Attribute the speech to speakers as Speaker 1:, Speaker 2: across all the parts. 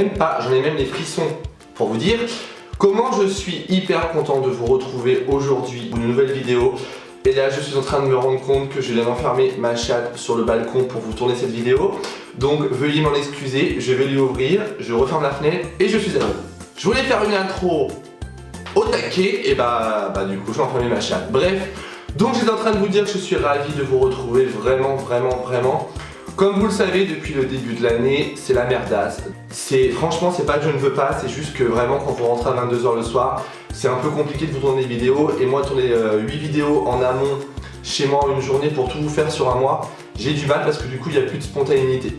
Speaker 1: même pas, j'en ai même les frissons pour vous dire comment je suis hyper content de vous retrouver aujourd'hui pour une nouvelle vidéo. Et là je suis en train de me rendre compte que je viens d'enfermer ma chatte sur le balcon pour vous tourner cette vidéo. Donc veuillez m'en excuser, je vais lui ouvrir, je referme la fenêtre et je suis à vous. Je voulais faire une intro au taquet et bah du coup j'ai enfermé ma chatte. Bref, donc j'étais en train de vous dire que je suis ravi de vous retrouver vraiment. Comme vous le savez, depuis le début de l'année, c'est la merdasse. Franchement, c'est pas que je ne veux pas, c'est juste que vraiment quand vous rentrez à 22 h le soir, c'est un peu compliqué de vous tourner des vidéos. Et moi, tourner 8 vidéos en amont chez moi en une journée pour tout vous faire sur un mois, j'ai du mal parce que du coup, il n'y a plus de spontanéité.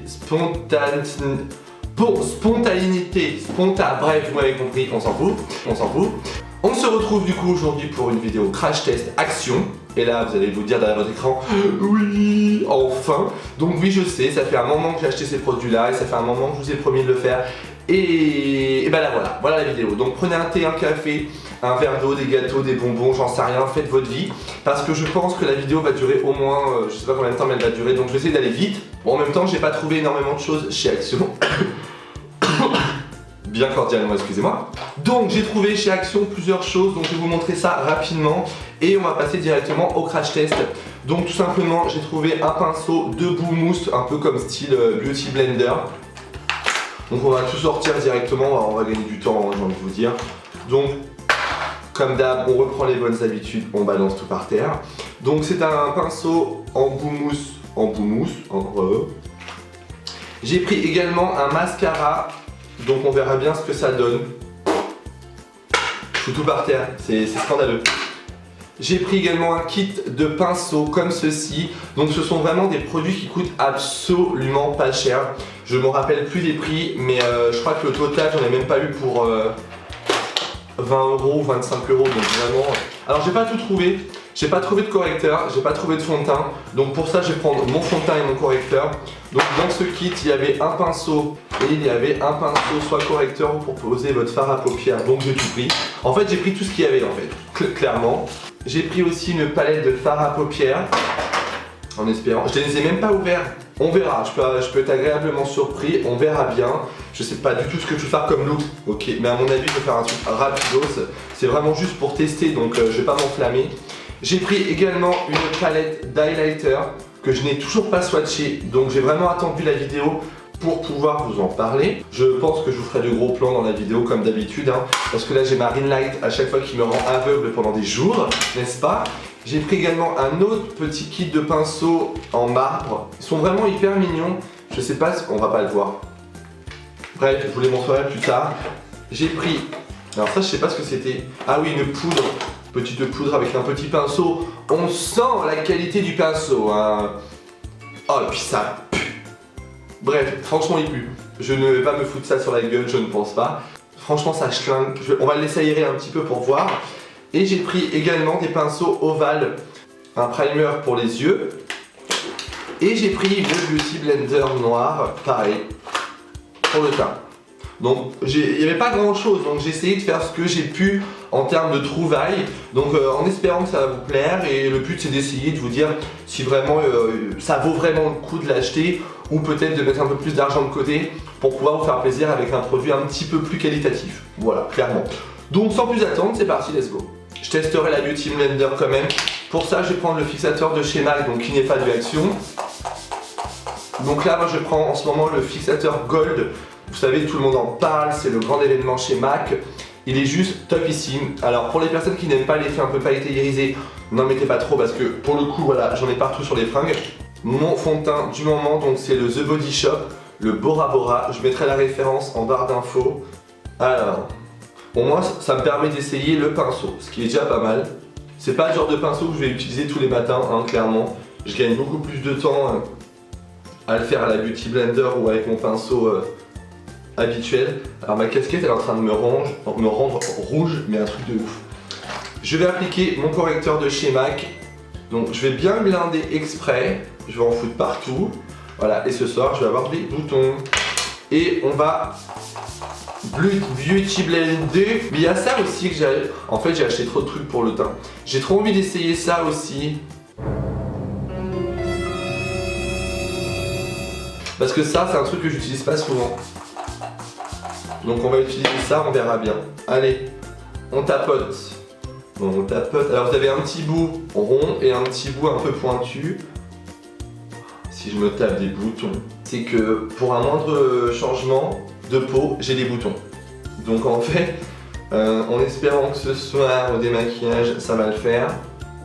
Speaker 1: Bref, vous m'avez compris, on s'en fout. On se retrouve du coup aujourd'hui pour une vidéo crash test action. Et là, vous allez vous dire derrière votre écran, oui, enfin. Donc oui, je sais, ça fait un moment que j'ai acheté ces produits-là et ça fait un moment que je vous ai promis de le faire. Et ben là, voilà la vidéo. Donc prenez un thé, un café, un verre d'eau, des gâteaux, des bonbons, j'en sais rien, faites votre vie. Parce que je pense que la vidéo va durer au moins, je sais pas combien de temps mais elle va durer, donc je vais essayer d'aller vite. Bon, en même temps, j'ai pas trouvé énormément de choses chez Action. Bien cordialement, excusez-moi. Donc j'ai trouvé chez Action plusieurs choses, donc je vais vous montrer ça rapidement et on va passer directement au crash test. Donc tout simplement, j'ai trouvé un pinceau de boue mousse, un peu comme style Beauty Blender. Donc on va tout sortir directement, on va gagner du temps, j'ai envie de vous dire. Donc comme d'hab, on reprend les bonnes habitudes, on balance tout par terre. Donc c'est un pinceau en boue mousse, J'ai pris également un mascara. Donc on verra bien ce que ça donne. Je fous tout par terre, c'est scandaleux. J'ai pris également un kit de pinceaux comme ceci. Donc ce sont vraiment des produits qui coûtent absolument pas cher. Je ne me rappelle plus des prix, mais je crois que le total j'en ai même pas eu pour 20 € ou 25 €. Donc vraiment. Alors j'ai pas tout trouvé. J'ai pas trouvé de correcteur, j'ai pas trouvé de fond de teint. Donc pour ça je vais prendre mon fond de teint et mon correcteur. Donc dans ce kit il y avait un pinceau et il y avait un pinceau soit correcteur pour poser votre fard à paupières. Donc j'ai tout pris. En fait j'ai pris tout ce qu'il y avait en fait, clairement. J'ai pris aussi une palette de fard à paupières. En espérant, je les ai même pas ouverts. On verra, je peux être agréablement surpris, on verra bien. Je sais pas du tout ce que je vais faire comme look, ok, mais à mon avis je vais faire un truc rapidos. C'est vraiment juste pour tester, donc je vais pas m'enflammer. J'ai pris également une palette d'highlighter que je n'ai toujours pas swatché, donc j'ai vraiment attendu la vidéo pour pouvoir vous en parler. Je pense que je vous ferai de gros plans dans la vidéo comme d'habitude, parce que là j'ai ma ring light à chaque fois qui me rend aveugle pendant des jours, n'est-ce pas? J'ai pris également un autre petit kit de pinceaux en marbre. Ils sont vraiment hyper mignons, je sais pas, on va pas le voir. Bref, je vous les montrerai plus tard. J'ai pris, alors ça je sais pas ce que c'était. Ah oui, une poudre. Petite poudre avec un petit pinceau. On sent la qualité du pinceau, hein. Oh, et puis ça pue. Bref, franchement il pue. Je ne vais pas me foutre ça sur la gueule, je ne pense pas. Franchement ça schlingue. On va laisser aérer un petit peu pour voir. Et j'ai pris également des pinceaux ovales. Un primer pour les yeux. Et j'ai pris le Beauty Blender noir, pareil, pour le teint. Donc il n'y avait pas grand chose, donc j'ai essayé de faire ce que j'ai pu en termes de trouvailles. Donc en espérant que ça va vous plaire, et le but c'est d'essayer de vous dire si vraiment ça vaut vraiment le coup de l'acheter, ou peut-être de mettre un peu plus d'argent de côté pour pouvoir vous faire plaisir avec un produit un petit peu plus qualitatif. Voilà, clairement. Donc sans plus attendre, c'est parti, let's go. Je testerai la Beauty Blender quand même. Pour ça je vais prendre le fixateur de chez MAC, donc qui n'est pas de Action. Donc là moi je prends en ce moment le fixateur Gold. Vous savez, tout le monde en parle, c'est le grand événement chez MAC. Il est juste topissime. Alors pour les personnes qui n'aiment pas l'effet un peu pailleté irisé, n'en mettez pas trop parce que pour le coup, voilà, j'en ai partout sur les fringues. Mon fond de teint du moment, donc c'est le The Body Shop, le Bora Bora. Je mettrai la référence en barre d'infos. Alors, au moins ça me permet d'essayer le pinceau, ce qui est déjà pas mal. C'est pas le genre de pinceau que je vais utiliser tous les matins, clairement. Je gagne beaucoup plus de temps à le faire à la Beauty Blender ou avec mon pinceau habituel. Alors ma casquette elle est en train de me rendre rouge, mais un truc de ouf. Je vais appliquer mon correcteur de chez MAC. Donc je vais bien blinder exprès, je vais en foutre partout. Voilà, et ce soir je vais avoir des boutons. Et on va Beauty Blender. Mais il y a ça aussi que j'ai... En fait j'ai acheté trop de trucs pour le teint. J'ai trop envie d'essayer ça aussi. Parce que ça c'est un truc que j'utilise pas souvent. Donc on va utiliser ça, on verra bien. Allez, on tapote. Bon, on tapote. Alors vous avez un petit bout rond et un petit bout un peu pointu. Si je me tape des boutons, c'est que pour un moindre changement de peau, j'ai des boutons. Donc en fait, en espérant que ce soir au démaquillage, ça va le faire.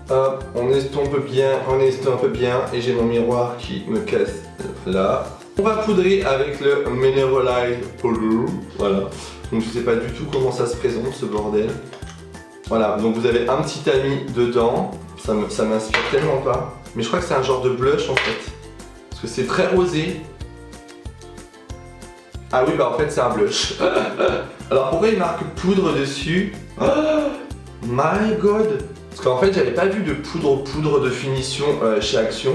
Speaker 1: Hop, on estompe bien et j'ai mon miroir qui me casse là. On va poudrer avec le Mineralized Powder. Voilà. Donc je sais pas du tout comment ça se présente ce bordel. Voilà, donc vous avez un petit tamis dedans. Ça m'inspire tellement pas. Mais je crois que c'est un genre de blush en fait. Parce que c'est très rosé. Ah oui, bah en fait c'est un blush. Alors pourquoi il marque poudre dessus? Oh my god! Parce qu'en fait j'avais pas vu de poudre de finition chez Action.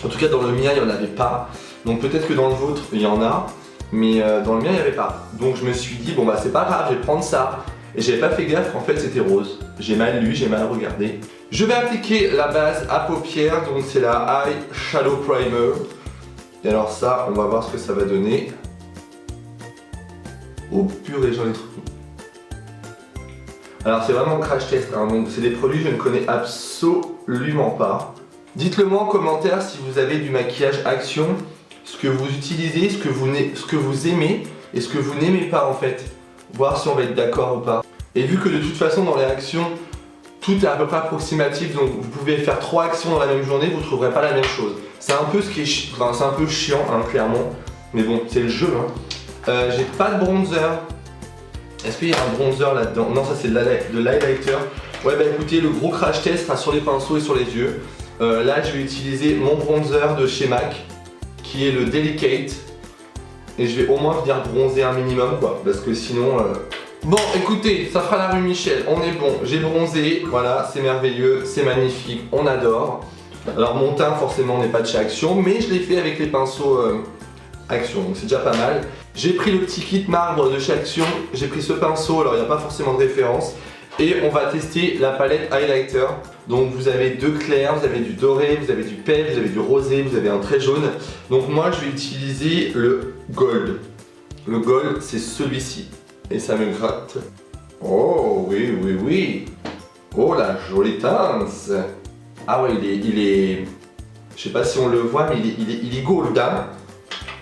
Speaker 1: En tout cas dans le mien il n'y en avait pas. Donc peut-être que dans le vôtre il y en a. Mais dans le mien il n'y avait pas. Donc je me suis dit bon bah c'est pas grave, je vais prendre ça. Et j'avais pas fait gaffe qu'en fait c'était rose. J'ai mal lu, j'ai mal regardé. Je vais appliquer la base à paupières. Donc c'est la Eye Shadow Primer. Et alors ça on va voir ce que ça va donner. Oh purée, j'en ai trop. Alors c'est vraiment un crash test, hein, donc c'est des produits que je ne connais absolument pas. Dites-le moi en commentaire si vous avez du maquillage Action, ce que vous utilisez, ce que vous aimez et ce que vous n'aimez pas en fait. Voir si on va être d'accord ou pas. Et vu que de toute façon dans les actions, tout est à peu près approximatif, donc vous pouvez faire 3 actions dans la même journée, vous ne trouverez pas la même chose. C'est un peu ce qui est c'est un peu chiant, hein, clairement. Mais bon, c'est le jeu. Hein. J'ai pas de bronzer. Est-ce qu'il y a un bronzer là-dedans? Non, ça c'est de l'highlighter. Ouais, bah écoutez, le gros crash test sera sur les pinceaux et sur les yeux. Là, je vais utiliser mon bronzer de chez MAC, qui est le Delicate. Et je vais au moins venir bronzer un minimum, quoi, parce que sinon... Bon, écoutez, ça fera la rue Michel, on est bon. J'ai bronzé, voilà, c'est merveilleux, c'est magnifique, on adore. Alors mon teint, forcément, n'est pas de chez Action, mais je l'ai fait avec les pinceaux Action, donc c'est déjà pas mal. J'ai pris le petit kit marbre de chez Action, j'ai pris ce pinceau, alors il n'y a pas forcément de référence. Et on va tester la palette highlighter. Donc vous avez deux clairs, vous avez du doré, vous avez du pelle, vous avez du rosé, vous avez un très jaune. Donc moi je vais utiliser le gold. Le gold c'est celui-ci. Et ça me gratte. Oh oui, oui, oui. Oh la jolie teinte. Ah ouais, il est... Je sais pas si on le voit, mais il est gold, hein.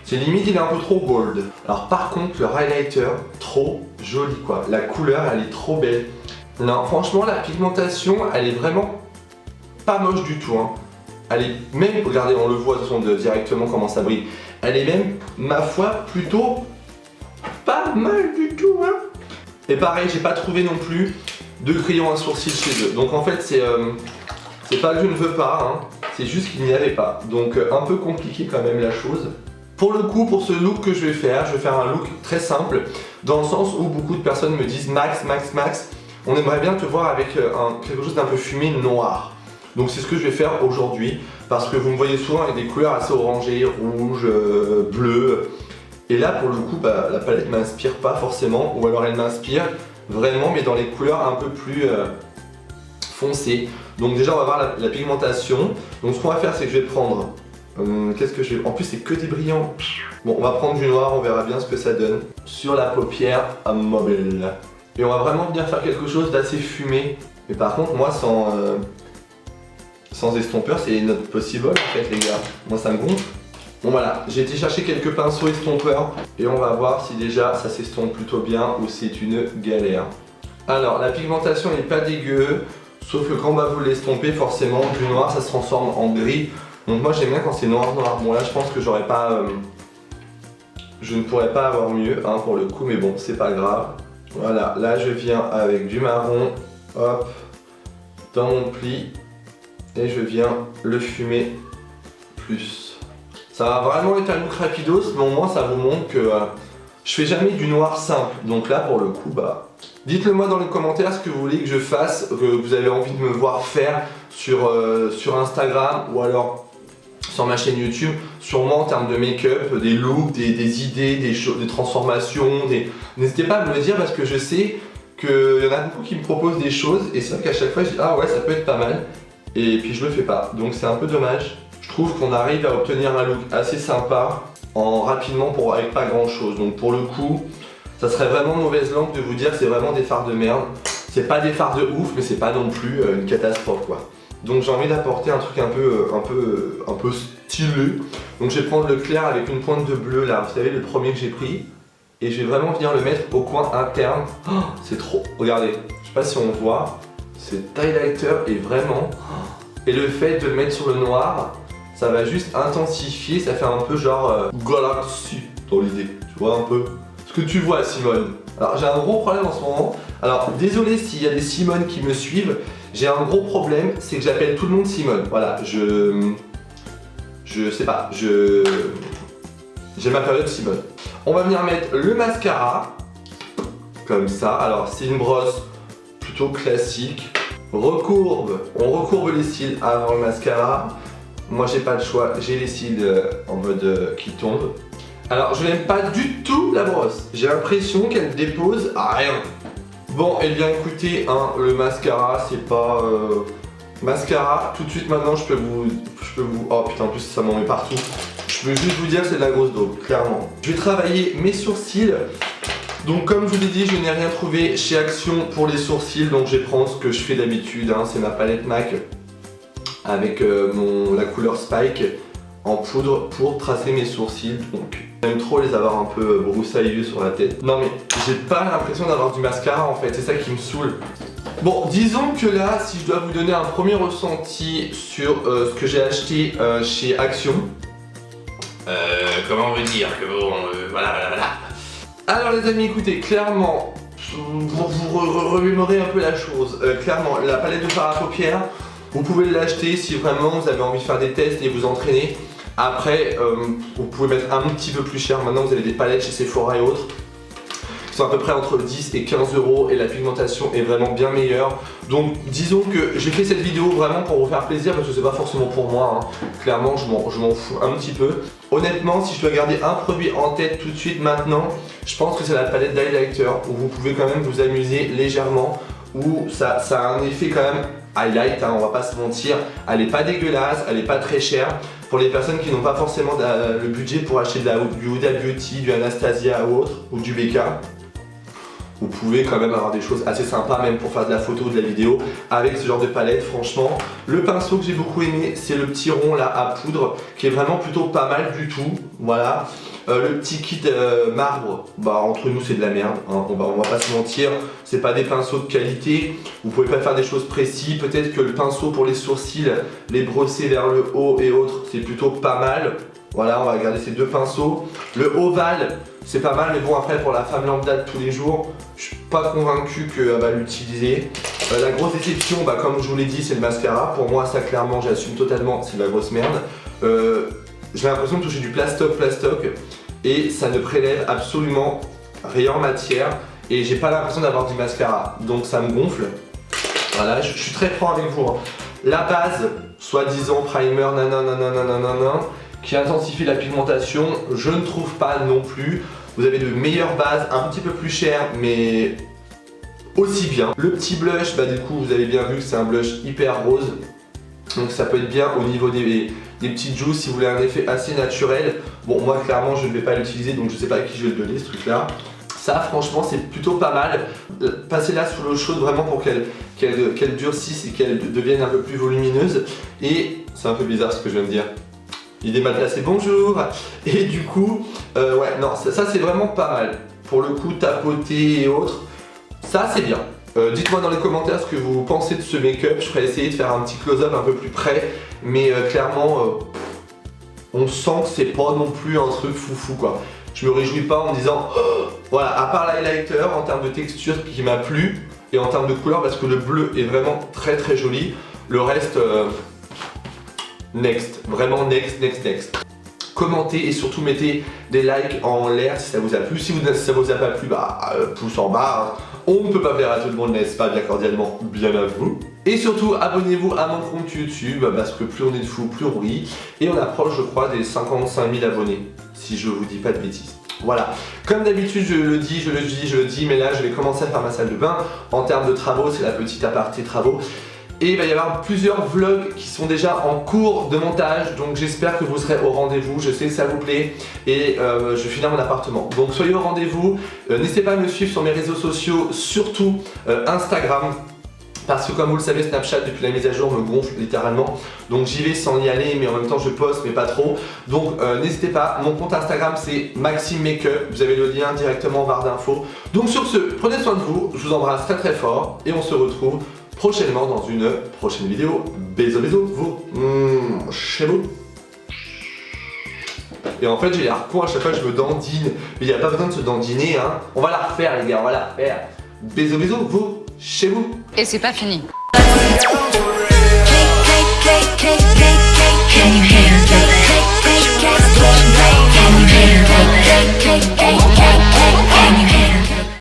Speaker 1: C'est limite, il est un peu trop gold. Alors par contre, le highlighter, trop joli quoi. La couleur, elle est trop belle. Non, franchement, la pigmentation, elle est vraiment pas moche du tout. Hein. Elle est même, regardez, on le voit de toute façon directement comment ça brille. Elle est même, ma foi, plutôt pas mal du tout. Hein. Et pareil, j'ai pas trouvé non plus de crayon à sourcils chez eux. Donc en fait, c'est pas que je ne veux pas, hein. C'est juste qu'il n'y avait pas. Donc un peu compliqué quand même la chose. Pour le coup, pour ce look que je vais faire un look très simple, dans le sens où beaucoup de personnes me disent Max, Max, Max, on aimerait bien te voir avec quelque chose d'un peu fumé noir. Donc c'est ce que je vais faire aujourd'hui, parce que vous me voyez souvent avec des couleurs assez orangées, rouge, bleu. Et là pour le coup, bah, la palette m'inspire pas forcément, ou alors elle m'inspire vraiment, mais dans les couleurs un peu plus foncées. Donc déjà on va voir la pigmentation. Donc ce qu'on va faire, c'est que je vais prendre... qu'est-ce que je vais... En plus c'est que des brillants. Bon, on va prendre du noir, on verra bien ce que ça donne. Sur la paupière mobile. Et on va vraiment venir faire quelque chose d'assez fumé. Mais par contre, moi sans estompeur, c'est not possible en fait les gars. Moi ça me gonfle. Bon voilà, j'ai été chercher quelques pinceaux estompeurs. Et on va voir si déjà ça s'estompe plutôt bien ou c'est une galère. Alors, la pigmentation n'est pas dégueu. Sauf que quand vous l'estompez, forcément, du noir ça se transforme en gris. Donc moi j'aime bien quand c'est noir noir. Bon là je pense que j'aurais pas... je ne pourrais pas avoir mieux hein, pour le coup, mais bon c'est pas grave. Voilà, là je viens avec du marron, hop, dans mon pli. Et je viens le fumer plus. Ça va vraiment être un look rapidos, mais au moins ça vous montre que je fais jamais du noir simple. Donc là pour le coup, bah... Dites-le moi dans les commentaires ce que vous voulez que je fasse, que vous avez envie de me voir faire sur Instagram ou alors sur ma chaîne YouTube, sûrement en termes de make-up, des looks, des idées, des transformations, N'hésitez pas à me le dire parce que je sais qu'il y en a beaucoup qui me proposent des choses et c'est vrai qu'à chaque fois je dis ah ouais ça peut être pas mal et puis je le fais pas, donc c'est un peu dommage. Je trouve qu'on arrive à obtenir un look assez sympa rapidement avec pas grand chose, donc pour le coup Ça serait vraiment mauvaise langue de vous dire que c'est vraiment des fards de merde. C'est pas des fards de ouf, mais c'est pas non plus une catastrophe quoi. Donc j'ai envie d'apporter un truc un peu stylé. Donc je vais prendre le clair avec une pointe de bleu là, vous savez le premier que j'ai pris. Et je vais vraiment venir le mettre au coin interne. Oh, c'est trop, regardez, je sais pas si on voit, cet highlighter est vraiment... Et le fait de le mettre sur le noir, ça va juste intensifier, ça fait un peu genre Galaxy dans l'idée, tu vois un peu ce que tu vois Simone. Alors j'ai un gros problème en ce moment, alors désolé s'il y a des Simone qui me suivent, j'ai un gros problème, c'est que j'appelle tout le monde Simone, voilà, je sais pas, j'ai ma période Simone. On va venir mettre le mascara, comme ça, alors c'est une brosse plutôt classique, on recourbe les cils avant le mascara, moi j'ai pas le choix, j'ai les cils en mode qui tombent. Alors je n'aime pas du tout la brosse, j'ai l'impression qu'elle dépose à rien. Bon et bien écoutez, hein, le mascara c'est pas... Mascara, tout de suite maintenant je peux vous... Oh putain en plus ça m'en met partout. Je peux juste vous dire que c'est de la grosse daube, clairement. Je vais travailler mes sourcils. Donc comme je vous l'ai dit, je n'ai rien trouvé chez Action pour les sourcils. Donc je vais prendre ce que je fais d'habitude, hein, c'est ma palette MAC avec la couleur Spike en poudre pour tracer mes sourcils. Donc j'aime trop les avoir un peu broussailleux sur la tête. Non mais j'ai pas l'impression d'avoir du mascara en fait, c'est ça qui me saoule. Bon, disons que là, si je dois vous donner un premier ressenti sur ce que j'ai acheté chez Action, comment vous dire que bon, voilà. Alors les amis, écoutez, clairement, pour vous remémorer un peu la chose, clairement, la palette de fard à paupières, vous pouvez l'acheter si vraiment vous avez envie de faire des tests et vous entraîner. Après, vous pouvez mettre un petit peu plus cher, maintenant vous avez des palettes chez Sephora et autres. À peu près entre 10 et 15 € et la pigmentation est vraiment bien meilleure. Donc disons que j'ai fait cette vidéo vraiment pour vous faire plaisir parce que c'est pas forcément pour moi, hein. Clairement je m'en fous un petit peu. Honnêtement si je dois garder un produit en tête tout de suite maintenant, je pense que c'est la palette d'highlighter où vous pouvez quand même vous amuser légèrement, où ça a un effet quand même highlight, hein, on va pas se mentir, elle est pas dégueulasse, elle est pas très chère. Pour les personnes qui n'ont pas forcément le budget pour acheter du Huda Beauty, du Anastasia ou autre, ou du BK, vous pouvez quand même avoir des choses assez sympas même pour faire de la photo ou de la vidéo avec ce genre de palette. Franchement, le pinceau que j'ai beaucoup aimé, c'est le petit rond là à poudre qui est vraiment plutôt pas mal du tout. Voilà. Le petit kit marbre, bah entre nous c'est de la merde, hein. On va pas se mentir, c'est pas des pinceaux de qualité, vous pouvez pas faire des choses précises. Peut-être que le pinceau pour les sourcils, les brosser vers le haut et autres, c'est plutôt pas mal. Voilà, on va regarder ces deux pinceaux. Le ovale, c'est pas mal, mais bon après pour la femme lambda de tous les jours, je suis pas convaincu qu'elle va l'utiliser. La grosse déception, bah, comme je vous l'ai dit, c'est le mascara. Pour moi ça clairement j'assume totalement, c'est de la grosse merde. J'ai l'impression de toucher du plastoc et ça ne prélève absolument rien en matière et j'ai pas l'impression d'avoir du mascara, donc ça me gonfle. Voilà, je suis très franc avec vous, hein. La base, soi-disant primer, nanana, qui intensifie la pigmentation, je ne trouve pas non plus. Vous avez de meilleures bases, un petit peu plus chères, mais aussi bien. Le petit blush, bah du coup vous avez bien vu que c'est un blush hyper rose, donc ça peut être bien au niveau des petites joues si vous voulez un effet assez naturel. Bon moi clairement je ne vais pas l'utiliser, donc je sais pas à qui je vais le donner ce truc là. Ça franchement c'est plutôt pas mal. Passez-la sous l'eau chaude vraiment pour qu'elle durcisse et qu'elle devienne un peu plus volumineuse. Et c'est un peu bizarre ce que je viens de dire. Il est mal placé, bonjour. Et du coup, ouais, non, ça c'est vraiment pas mal. Pour le coup, tapoter et autres, ça c'est bien. Dites-moi dans les commentaires ce que vous pensez de ce make-up. Je ferai essayer de faire un petit close-up un peu plus près. Mais clairement, on sent que c'est pas non plus un truc foufou quoi. Je me réjouis pas en me disant, oh, voilà, à part l'highlighter, en termes de texture qui m'a plu, et en termes de couleur, parce que le bleu est vraiment très très joli. Le reste... next, vraiment next. Commentez et surtout mettez des likes en l'air si ça vous a plu. Si ça vous a pas plu, bah pouce en bas, hein. On ne peut pas plaire à tout le monde, n'est-ce pas, bien cordialement, bien à vous. Et surtout, abonnez-vous à mon compte YouTube, parce que plus on est de fous, plus on rit. Et on approche, je crois, des 55 000 abonnés, si je vous dis pas de bêtises. Voilà, comme d'habitude je le dis, mais là je vais commencer à faire ma salle de bain. En termes de travaux, c'est la petite aparté travaux. Et il va y avoir plusieurs vlogs qui sont déjà en cours de montage, donc j'espère que vous serez au rendez-vous, je sais que ça vous plaît et je finis dans mon appartement. Donc soyez au rendez-vous, n'hésitez pas à me suivre sur mes réseaux sociaux, surtout Instagram. Parce que comme vous le savez, Snapchat depuis la mise à jour me gonfle littéralement. Donc j'y vais sans y aller, mais en même temps je poste, mais pas trop. Donc n'hésitez pas, mon compte Instagram c'est Maxime Makeup. Vous avez le lien directement en barre d'infos. Donc sur ce, prenez soin de vous, je vous embrasse très très fort. Et on se retrouve prochainement dans une prochaine vidéo. Bisous bisous, vous, chez vous. Et en fait j'ai l'air con à chaque fois que je me dandine. Mais il n'y a pas besoin de se dandiner, hein. On va la refaire les gars, on va la refaire. Bisous bisous, vous, chez vous.
Speaker 2: Et c'est pas fini.
Speaker 3: Can you handle it?